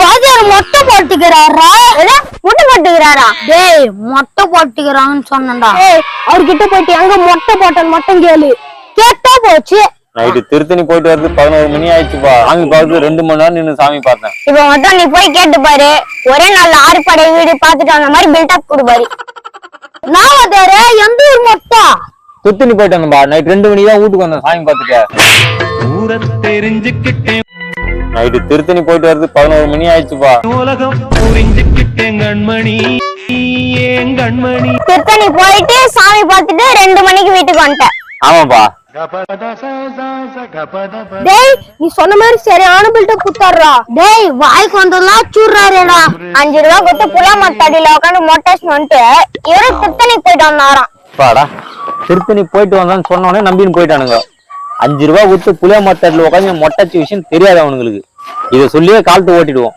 வாத்தியார் மொட்டை போட்டுக்கிறாரா? மொட்டை போட்டுக்கிறாரா? டேய் மொட்டை போட்டுக்கிறாங்கன்னு சொன்னேன்டா. அவர்கிட்ட போயிட்டு எங்க மொட்டை போட்டேன்னு மட்டும் கேளு. கேட்டா போச்சு. நைட்டு திருத்தணி போயிட்டு வரது 11 மணி ஆயிடுச்சுப்பா. சாமி பார்த்து 2 மணி நேரம் நின்று சாமி பார்த்தேன். இப்ப மட்டும் நீ போய் கேட்டு பாரு. ஒரே நாள் 6 படை வீடு பாத்துட்டு அந்த மாதிரி பில்டப் கொடுப்பாரு. நான் வாத்தியாரே எந்த ஊர் மொட்டா? திருத்தணி போயிட்டு வந்தேன்பா. நைட் 2 மணிக்கு தான் வீட்டுக்கு வந்தேன் சாமி பார்த்துட்டு. நைட்டு திருத்தணி போயிட்டு வரது 11 மணி ஆயிடுச்சுப்பா. திருத்தணி போயிட்டு சாமி பார்த்துட்டு 2 மணிக்கு வீட்டுக்கு வந்துட்டேன். ஆமாப்பா. டேய் நீ சொன்ன மாதிரி சரியான பில்டப் குடுத்தாருடா. டேய் வாய்க்கு வந்ததெல்லாம் சூறாரேடா. 5 ரூபா கொடுத்து புலா மத்தடியில உட்காந்து மொட்டைஸ் வந்துட்டு இவரு திருத்தணி போயிட்டு வந்தாராம். பாடா திருத்தணி போயிட்டு வந்தான்னு சொன்ன உடனே நம்பின்னு போயிட்டானுங்க. 5 ரூபா கொடுத்து புளிய மத்தடியில உட்காந்து மொட்டைச்சு விஷயம் தெரியாது அவனுங்களுக்கு. இதை சொல்லியே காலத்து ஓட்டிடுவோம்.